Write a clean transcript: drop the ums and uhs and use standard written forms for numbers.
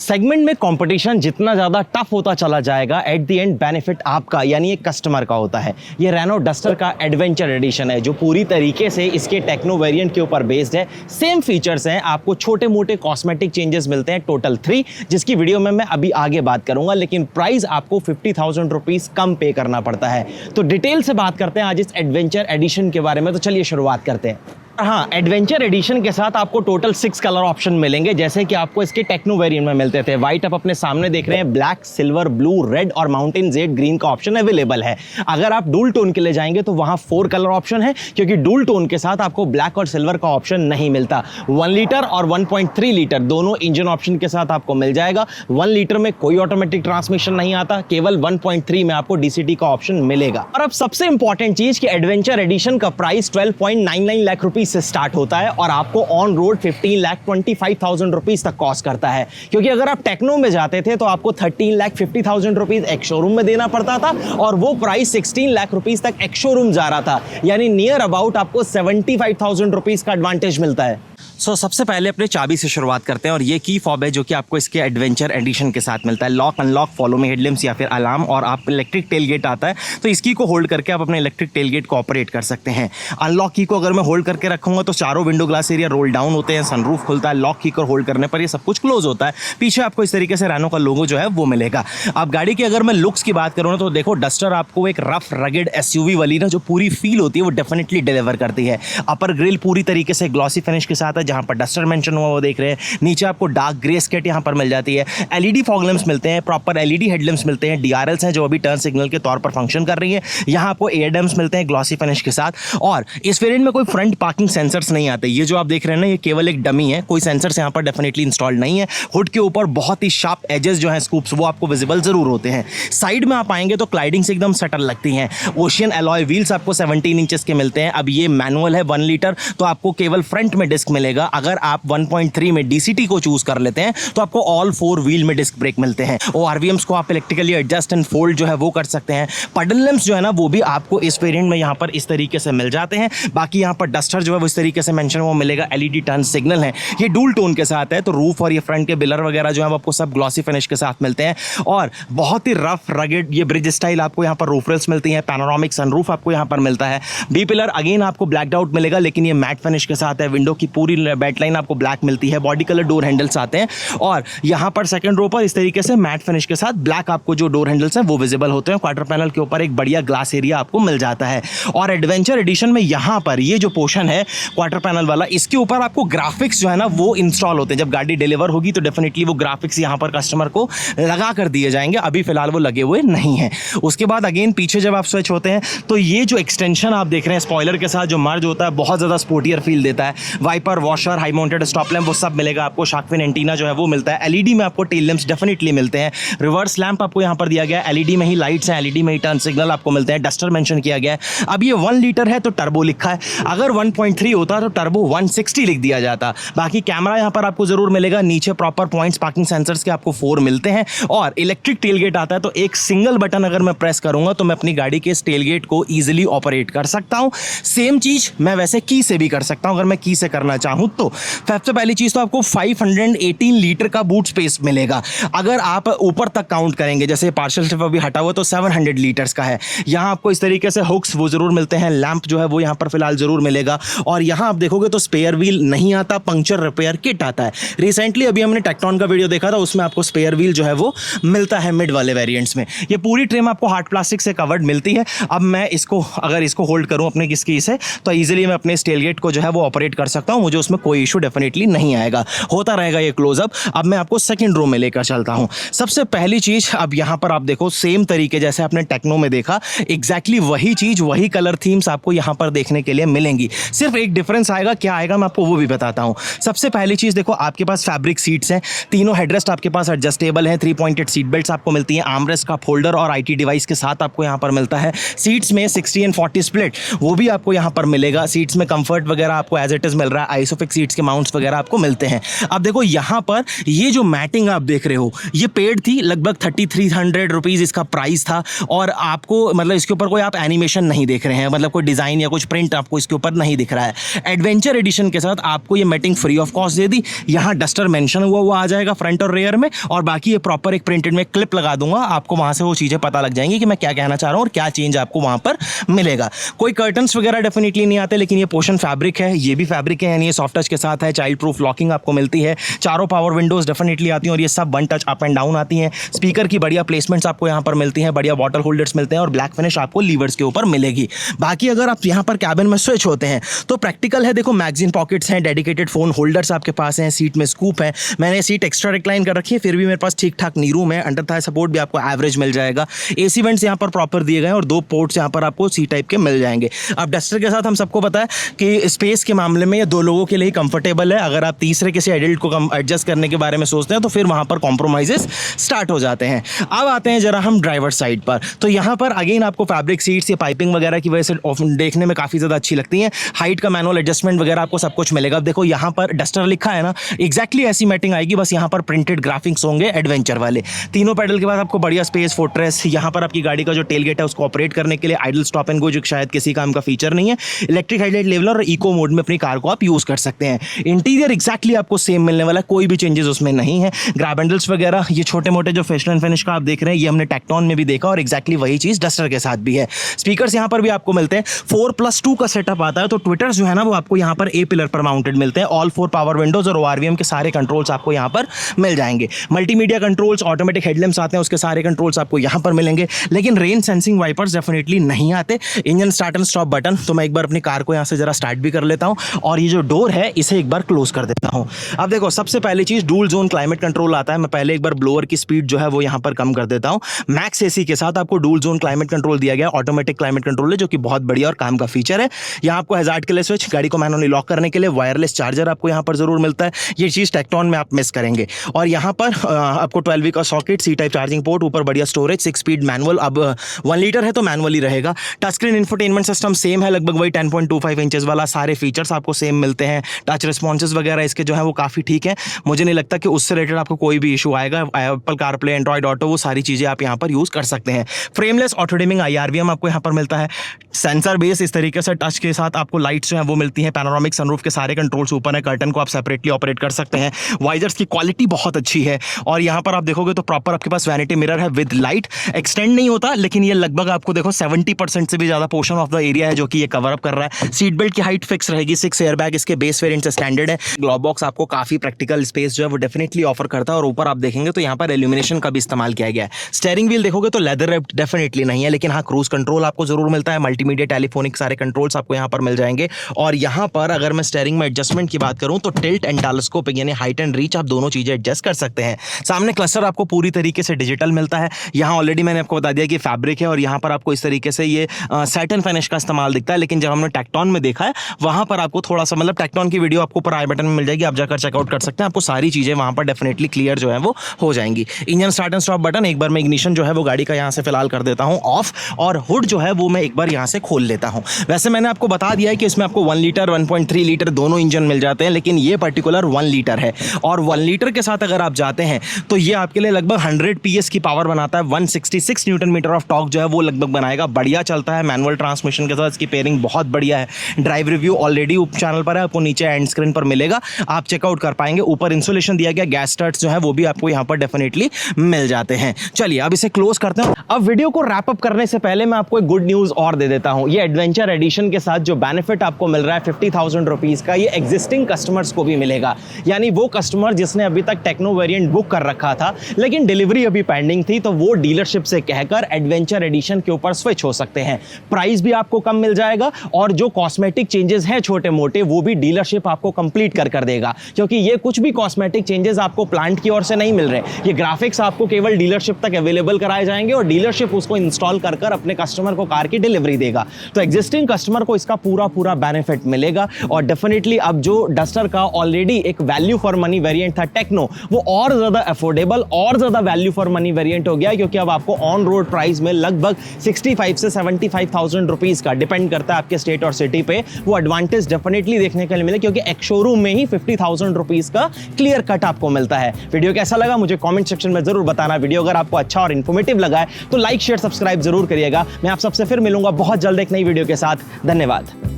Segment में competition जितना ज़्यादा टफ होता चला जाएगा, एट द एंड बेनिफिट आपका यानी एक कस्टमर का होता है। ये रेनो डस्टर का एडवेंचर एडिशन है जो पूरी तरीके से इसके टेक्नो वेरिएंट के ऊपर बेस्ड है। सेम फीचर्स हैं, आपको छोटे मोटे कॉस्मेटिक चेंजेस मिलते हैं, टोटल 3, जिसकी वीडियो में मैं अभी आगे बात करूंगा, लेकिन प्राइस आपको 50,000 रुपीज़ कम पे करना पड़ता है। तो डिटेल से बात करते हैं आज इस एडवेंचर एडिशन के बारे में। तो चलिए शुरुआत करते हैं। हाँ, एडवेंचर एडिशन के साथ आपको टोटल 6 कलर ऑप्शन मिलेंगे, जैसे कि आपको इसके टेक्नो वेरिएंट में मिलते थे। व्हाइट आप अपने सामने देख रहे हैं, ब्लैक, सिल्वर, ब्लू, रेड और माउंटेन जेड ग्रीन का ऑप्शन अवेलेबल है। अगर आप डुअल टोन के लिए जाएंगे तो वहां 4 कलर ऑप्शन है, क्योंकि डुअल टोन के साथ आपको ब्लैक और सिल्वर का ऑप्शन नहीं मिलता। 1 लीटर और 1.3 लीटर दोनों इंजन ऑप्शन के साथ आपको मिल जाएगा। 1 लीटर में कोई ऑटोमेटिक ट्रांसमिशन नहीं आता, केवल 1.3 में आपको डीसीटी का ऑप्शन मिलेगा। और अब सबसे इंपॉर्टेंट चीज कि एडवेंचर एडिशन का प्राइस 12.99 लाख रुपीज से स्टार्ट होता है और आपको ऑन रोड 15,25,000 रुपीज तक कॉस्ट करता है। क्योंकि अगर आप टेक्नो में जाते थे तो आपको 13,50,000 रुपीज एक शोरूम में देना पड़ता था और वो प्राइस 16 लाख रुपीज तक एक शोरूम जा रहा था, यानी नियर अबाउट आपको 75,000 रुपीज का एडवांटेज मिलता है। सबसे पहले अपने चाबी से शुरुआत करते हैं और ये की फॉब है जो कि आपको इसके एडवेंचर एडिशन के साथ मिलता है। Lock, unlock, follow me headlamps या फिर अलार्म, और आप इलेक्ट्रिक टेल गेट आता है तो इसकी को होल्ड करके आप अपने इलेक्ट्रिक टेल गेट को ऑपरेट कर सकते हैं। अनलॉक की को अगर मैं होल्ड करके रखूंगा तो चारों window glass area roll down होते हैं, सनरूफ खुलता है। लॉक की को होल्ड करने पर ये सब कुछ क्लोज होता है। पीछे आपको इस तरीके से रेनो का लोगो जो है वो मिलेगा। अब गाड़ी की अगर मैं लुक्स की बात करूँ तो देखो, डस्टर आपको एक रफ रगेड एसयूवी वाली ना जो पूरी फील होती है वो डेफिनेटली डिलीवर करती है। अपर ग्रिल पूरी तरीके से ग्लॉसी फिनिश के साथ है, जहां पर डस्टर मेंशन हुआ वो देख रहे हैं। नीचे आपको डार्क ग्रे स्केट यहां पर मिल जाती है। एलईडी फॉग लैंप्स मिलते हैं, प्रॉपर एलईडी हेडलैम्प्स मिलते हैं। डीआरएल्स हैं जो अभी टर्न सिग्नल के तौर पर फंक्शन कर रही है। यहां आपको एयरडैम्प्स मिलते हैं ग्लॉसी फिनिश के साथ। और इस वेरिएंट में कोई फ्रंट पार्किंग सेंसर्स नहीं आते। ये जो आप देख रहे हैं ना, ये केवल एक डमी है, कोई सेंसर्स यहां पर डेफिनेटली इंस्टॉल्ड नहीं है। हुड के ऊपर बहुत ही शार्प एजेस जो हैं, स्कूप्स, वो आपको विजिबल जरूर होते हैं। साइड में आप आएंगे तो क्लाइडिंग्स एकदम सटल लगती हैं। ओशियन एलॉय व्हील्स आपको 17 इंचेस के मिलते हैं। अब ये मैनुअल है 1 लीटर, तो आपको केवल फ्रंट में डिस्क मिलेगा। अगर आप 1.3 में डीसीटी को चूज कर लेते हैं तो आपको ऑल 4 व्हील में डिस्क ब्रेक मिलते हैं। और आरवीएम्स को आप इलेक्ट्रिकली एडजस्ट एंड फोल्ड जो है वो कर सकते हैं। पडल लैंप्स जो है ना वो भी आपको इस वेरिएंट में यहां पर इस तरीके से मिल जाते हैं। बाकी यहां पर डस्टर जो है वो इस तरीके से मेंशन वो मिलेगा। एलईडी टर्न सिग्नल है, ये डुअल टोन के साथ है, तो रूफ और ये फ्रंट के बिलर वगैरह जो है वो आपको सब ग्लॉसी फिनिश के साथ मिलते हैं। और बहुत ही रफ रगेड ये ब्रिज स्टाइल आपको यहां पर रूफ रेल्स मिलती हैं। पैनोरामिक सनरूफ आपको यहां पर मिलता है। बी पिलर अगेन आपको ब्लैक्ड आउट मिलेगा, लेकिन ये मैट फिनिश के साथ है। विंडो की पूरी बैट लाइन आपको ब्लैक मिलती है। बॉडी कलर डोर हैंडल्स आते हैं और यहां पर सेकंड रो पर इस तरीके से मैट फिनिश के साथ ब्लैक आपको जो डोर हैंडल्स हैं वो विजिबल होते हैं। क्वार्टर पैनल के ऊपर एक बढ़िया ग्लास एरिया आपको मिल जाता है। और एडवेंचर एडिशन में यहां पर ये जो पोर्शन है क्वार्टर पैनल वाला, इसके ऊपर आपको ग्राफिक्स जो है ना वो इंस्टॉल होते हैं। जब गाड़ी डिलीवर होगी तो डेफिनेटली वो ग्राफिक्स यहां पर कस्टमर को लगा कर दिए जाएंगे। अभी फिलहाल वो लगे हुए नहीं है। उसके बाद अगेन पीछे जब आप स्विच होते हैं तो ये जो एक्सटेंशन आप देख रहे हैं स्पॉइलर के साथ जो मर्ज होता है, बहुत ज्यादा स्पोर्टियर फील देता है। Wiper, washer, high mounted stop lamp वो सब मिलेगा आपको। शार्क फिन एंटीना जो है वो मिलता है। एलईडी में आपको टेल लैंप्स डेफिनेटली मिलते हैं। रिवर्स लैंप आपको यहां पर दिया गया है। एलईडी में ही लाइट्स हैं, एलईडी में ही टर्न सिग्नल आपको मिलते हैं। डस्टर मेंशन किया गया है। अब ये 1 लीटर है तो टर्बो लिखा है। अगर 1.3 होता तो टर्बो 160 लिख दिया जाता। बाकी कैमरा यहां पर आपको जरूर मिलेगा। नीचे प्रॉपर पॉइंट्स पार्किंग सेंसर्स के आपको 4 मिलते हैं। और इलेक्ट्रिक टेलगेट आता है, तो एक सिंगल बटन अगर मैं प्रेस करूंगा तो मैं अपनी गाड़ी के इस टेलगेट को इजीली ऑपरेट कर सकता हूं। सेम चीज मैं वैसे की से भी कर सकता हूं अगर मैं की से करना चाहूं तो। सबसे पहली चीज तो आपको 518 लीटर का बूट स्पेस मिलेगा। अगर आप ऊपर तक काउंट करेंगे, जैसे पार्शियल स्टिफ अभी हटा हुआ तो 700 लीटर्स का है। यहां आपको इस तरीके से हुक्स वो जरूर मिलते हैं। लैंप जो है वो यहां पर फिलहाल जरूर मिलेगा। और यहां आप देखोगे तो स्पेयर व्हील नहीं आता, पंक्चर रिपेयर किट आता है। रिसेंटली अभी हमने टेक्टॉन का वीडियो देखा था, उसमें आपको स्पेयर व्हील जो है वो मिलता है मिड वाले वेरिएंट्स में। ये पूरी ट्रिम आपको हार्ड प्लास्टिक से कवर्ड मिलती है। अब मैं इसको अगर इसको होल्ड करूं अपने किसकी से तो इजीली मैं अपने टेलगेट को जो है वो ऑपरेट कर सकता हूं। मुझे उसमें कोई इशू डेफिनेटली नहीं आएगा, होता रहेगा ये क्लोजअप। अब मैं आपको सेकंड रो में लेकर चलता हूं। सबसे पहली चीज, अब यहां पर आप देखो सेम तरीके जैसे आपने टेक्नो में देखा, एग्जैक्टली वही चीज, वही कलर थीम्स आपको यहां पर देखने के लिए मिलेंगी। सिर्फ एक डिफरेंस आएगा, क्या आएगा मैं आपको वो भी बताता हूं। सबसे पहली चीज देखो, आपके पास फैब्रिक सीट्स हैं। तीनों हेडरेस्ट आपके पास एडजस्टेबल हैं। 3 पॉइंटेड सीट बेल्ट्स आपको मिलती हैं। आर्मरेस्ट का फोल्डर और आईटी डिवाइस के साथ आपको यहां पर मिलता है। सीट्स में 60 और 40 स्प्लिट वो भी आपको यहां पर मिलेगा। सीट्स में कंफर्ट वगैरह आपको एज इट इज मिल रहा है। आइसोफिक्स टेलीस्कोपिक सीट्स के माउंट्स वगैरह आपको मिलते हैं। अब देखो यहाँ पर ये जो मैटिंग आप देख रहे हो ये पेड थी, लगभग 3300 रुपीज़ इसका प्राइस था, और आपको मतलब इसके ऊपर कोई आप एनिमेशन नहीं देख रहे हैं, मतलब कोई डिज़ाइन या कुछ प्रिंट आपको इसके ऊपर नहीं दिख रहा है। एडवेंचर एडिशन के साथ आपको ये मैटिंग फ्री ऑफ कॉस्ट दे दी। यहाँ डस्टर मेंशन हुआ आ जाएगा फ्रंट और रेयर में, और बाकी ये प्रॉपर एक प्रिंटेड में क्लिप लगा दूंगा, आपको वहाँ से वो चीज़ें पता लग जाएंगी कि मैं क्या कहना चाह रहा हूँ और क्या चेंज आपको वहाँ पर मिलेगा। कोई कर्टन्स वगैरह डेफिनेटली नहीं आते, लेकिन ये पोर्शन फैब्रिक है, ये भी फैब्रिक है, यानी ये सॉफ्ट टच के साथ है। चाइल्ड प्रूफ लॉकिंग आपको मिलती है, चारों पावर विंडोज डेफिनेटली आती हैं, और ये सब one touch up and down आती हैं। स्पीकर की बढ़िया प्लेसमेंट्स आपको यहाँ पर मिलती हैं, बढ़िया बॉटल होल्डर्स मिलते हैं, और ब्लैक फिनिश आपको लीवर्स के ऊपर मिलेगी। बाकी अगर आप यहाँ पर कैबिन में स्विच होते हैं तो प्रैक्टिकल है, देखो मैगजीन पॉकेट्स हैं, डेडिकेटेड फोन होल्डर्स आपके पास हैं, सीट में स्कूप है। मैंने सीट एक्स्ट्रा रिक्लाइन कर रखी है, फिर भी मेरे पास ठीक ठाक नी रूम है, अंडर थाई सपोर्ट भी आपको एवरेज मिल जाएगा। एसी वेंट्स यहाँ पर प्रॉपर दिए गए हैं, और 2 पोर्ट्स यहाँ पर आपको सी टाइप के मिल जाएंगे। अब डस्टर के साथ हम सबको पता है कि स्पेस के मामले में ये 2 लोगों के लिए ही कंफर्टेबल है। अगर आप तीसरे किसी एडल्ट को एडजस्ट करने के बारे में सोचते हैं तो फिर वहाँ पर कॉम्प्रोमाइजेस स्टार्ट हो जाते हैं। अब आते हैं जरा हम ड्राइवर साइड पर, तो यहाँ पर अगेन आपको फैब्रिक सीट्स या पाइपिंग वगैरह की वजह से देखने में काफ़ी ज़्यादा अच्छी लगती हैं। हाइट का मैनुअल एडजस्टमेंट वगैरह आपको सब कुछ मिलेगा। अब देखो यहाँ पर डस्टर लिखा है ना, एग्जैक्टली ऐसी मैटिंग आएगी, बस यहाँ पर प्रिंटेड ग्राफिक्स होंगे एडवेंचर वाले। तीनों पैडल के बाद आपको बढ़िया स्पेस, फुटरेस्ट, यहाँ पर आपकी गाड़ी का जो टेल गेट है उसको ऑपरेट करने के लिए आइडल स्टॉप एंड गो, जो शायद किसी काम का फीचर नहीं है। इलेक्ट्रिक हेडलाइट लेवलर और इको मोड में अपनी कार को आप यूज़ कर सकते हैं। इंटीरियर एक्जैक्टली आपको सेम मिलने वाला है, कोई भी चेंजेस उसमें नहीं है। ग्रैब हैंडल्स वगैरह ये छोटे मोटे जो फैशन एंड फिनिश का आप देख रहे हैं, ये हमने टेक्टॉन में भी देखा, और एक्जैक्टली वही चीज़ डस्टर के साथ भी है। स्पीकर्स यहाँ पर भी आपको मिलते हैं। 4+2 का सेटअप आता है, तो ट्विटर्स जो है ना वो आपको यहाँ पर ए पिलर पर माउंटेड मिलते हैं। ऑल 4 पावर विंडोज और ORVM के सारे कंट्रोल्स आपको यहाँ पर मिल जाएंगे। मल्टीमीडिया कंट्रोल्स, ऑटोमेटिक हेडलैम्प्स आते हैं, उसके सारे कंट्रोल्स आपको यहाँ पर मिलेंगे। लेकिन रेन सेंसिंग वाइपर्स डेफिनेटली नहीं आते। Engine start and stop button, तो मैं एक बार अपनी कार को यहाँ से जरा स्टार्ट भी कर लेता हूँ, और ये जो डोर है इसे एक बार क्लोज कर देता हूँ। अब देखो सबसे पहली चीज़ डुअल जोन क्लाइमेट कंट्रोल आता है। मैं पहले एक बार ब्लोअर की स्पीड जो है वो यहाँ पर कम कर देता हूँ। मैक्स एसी के साथ आपको डुअल जोन क्लाइमेट कंट्रोल दिया गया, ऑटोमेटिक क्लाइमेट कंट्रोल है, जो कि बहुत बढ़िया और काम का फीचर है। यहाँ आपको हैजार्ड के लिए स्विच, गाड़ी को मैनुअली लॉक करने के लिए वायरलेस चार्जर आपको यहाँ पर जरूर मिलता है। ये चीज़ टेक्टॉन में आप मिस करेंगे। और यहाँ पर आपको 12V का socket, C type charging port, ऊपर बढ़िया स्टोरेज, 6 स्पीड मैनुअल। अब 1 लीटर है तो मैनुअली रहेगा। Touch screen infotainment system same है, लगभग वही 10.25 इंचेस वाला। सारे फीचर्स आपको सेम मिलते हैं। टच रिस्पॉन्सेस वगैरह इसके जो है वो काफ़ी ठीक है। मुझे नहीं लगता कि उससे रिलेटेड आपको कोई भी इशू आएगा। एप्पल कारप्ले, एंड्रॉइड ऑटो, वो सारी चीज़ें आप यहाँ पर यूज़ कर सकते हैं। फ्रेमलेस ऑटो डिमिंग IRVM आपको यहाँ पर मिलता है। सेंसर बेस इस तरीके से टच के साथ आपको लाइट्स जो है वो मिलती हैं। पैनोरामिक सनरूफ के सारे कंट्रोल्स ऊपर है। कर्टन को आप सेपरेटली ऑपरेट कर सकते हैं। वाइजर्स की क्वालिटी बहुत अच्छी है, और यहाँ पर आप देखोगे तो प्रॉपर आपके पास वैनिटी मिरर है विद लाइट। एक्सटेंड नहीं होता, लेकिन ये लगभग आपको देखो 70% से भी ज़्यादा पोर्शन ऑफ द एरिया है जो कि ये कवर अप कर रहा है। सीट बेल्ट की हाइट फिक्स रहेगी। 6 एयरबैग इसके बेस वेरिएंट से स्टैंडर्ड है। ग्लोव बॉक्स आपको काफ़ी प्रैक्टिकल स्पेस जो है वो डेफिनेटली ऑफर करता है, और ऊपर आप देखेंगे तो यहाँ पर एल्यूमिनेशन का भी इस्तेमाल किया गया है। स्टीयरिंग व्हील देखोगे तो लेदर रैप्ड डेफिनेटली नहीं है, लेकिन हाँ क्रूज कंट्रोल आपको जरूर मिलता है। मल्टीमीडिया, टेलीफोनिक सारे कंट्रोल्स आपको यहाँ पर मिल जाएंगे। और यहाँ पर अगर मैं स्टीयरिंग में एडजस्टमेंट की बात करूँ तो टिल्ट एंड टेलीस्कोपिक यानी हाइट एंड रीच आप दोनों चीज़ें एडजस्ट कर सकते हैं। सामने क्लस्टर आपको पूरी तरीके से डिजिटल मिलता है। यहाँ ऑलरेडी मैंने आपको बता दिया कि फैब्रिक है, और यहाँ पर आपको इस तरीके से ये सैटिन फिनिश का इस्तेमाल दिखता है। लेकिन जब हमने टेक्टॉन में देखा है वहाँ पर आपको थोड़ा सा, मतलब टेक्टॉन की वीडियो आपको ऊपर आई बटन में मिल जाएगी, आप जाकर चेकआउट कर सकते हैं। आपको सारी चीज़ें वहाँ पर डेफिनेटली क्लियर जो है वो हो जाएंगी। Engine start and stop button, एक बार मैं इग्निशन जो है वो गाड़ी का यहाँ से फिलहाल कर देता हूँ ऑफ, और हुड जो है वो मैं एक बार यहाँ से खोल लेता हूँ। वैसे मैंने आपको बता दिया है कि इसमें आपको 1 लीटर 1.3 लीटर दोनों इंजन मिल जाते हैं, लेकिन ये पर्टिकुलर 1 लीटर है। और 1 लीटर के साथ अगर आप जाते हैं तो ये आपके लिए लगभग 100 PS की पावर बनाता है। 166 न्यूटन मीटर ऑफ टॉर्क जो है वो लगभग बनाएगा। बढ़िया चलता है मैनुअल ट्रांसमिशन के साथ, इसकी पेयरिंग बहुत बढ़िया है। ड्राइव रिव्यू ऑलरेडी चैनल पर है, आपको नीचे एंड स्क्रीन पर मिलेगा, आप चेकआउट कर पाएंगे। ऊपर इंसुलेशन दिया गया, गैस स्टार्ट्स जो है वो भी आपको यहाँ पर डेफिनेटली मिल जाते हैं। चलिए अब इसे क्लोज करते हैं। अब वीडियो को रैप अप करने से पहले मैं आपको एक गुड न्यूज़ और दे देता हूँ। ये एडवेंचर एडिशन के साथ जो बेनिफिट आपको मिल रहा है 50,000 रुपीज़ का, ये एग्जिस्टिंग कस्टमर्स को भी मिलेगा। यानी वो कस्टमर जिसने अभी तक टेक्नो वेरिएंट बुक कर रखा था लेकिन डिलीवरी अभी पेंडिंग थी, तो वो डीलरशिप से कहकर एडवेंचर एडिशन के ऊपर स्विच हो सकते हैं। प्राइस भी आपको कम मिल जाएगा, और जो कॉस्मेटिक चेंजेस हैं छोटे मोटे वो भी डीलरशिप आपको कंप्लीट कर देगा, क्योंकि ये कुछ भी कॉस्मेटिक चेंजेस आपको प्लांट की ओर से नहीं मिल रहे। ये ग्राफिक्स आपको केवल डीलरशिप तक अवेलेबल कराए जाएंगे, और डीलरशिप उसको इंस्टॉल कर अपने कस्टमर को कार की डिलीवरी देगा। तो एग्जिस्टिंग कस्टमर को इसका पूरा बेनिफिट मिलेगा। और डेफिनेटली अब जो डस्टर का ऑलरेडी एक वैल्यू फॉर मनी वेरिएंट था टेक्नो, वो और ज्यादा अफोर्डेबल और ज्यादा वैल्यू फॉर मनी वेरिएंट हो गया, क्योंकि अब आपको ऑन रोड प्राइस में लगभग 65 से 75,000 रुपीज का, डिपेंड करता है आपके स्टेट और सिटी पे, वो एडवांटेज डेफिनेटली देखने के लिए मिले, क्योंकि एक शोरूम में ही 50,000 रुपीज का क्लियर कट आपको मिलता है। वीडियो कैसा लगा मुझे कमेंट सेक्शन में जरूर बताना। वीडियो अगर आपको अच्छा और इन्फॉर्मेटिव लगा है तो लाइक शेयर सब्सक्राइब जरूर करिएगा। मैं आप सबसे फिर मिलूंगा बहुत जल्द एक नई वीडियो के साथ। धन्यवाद।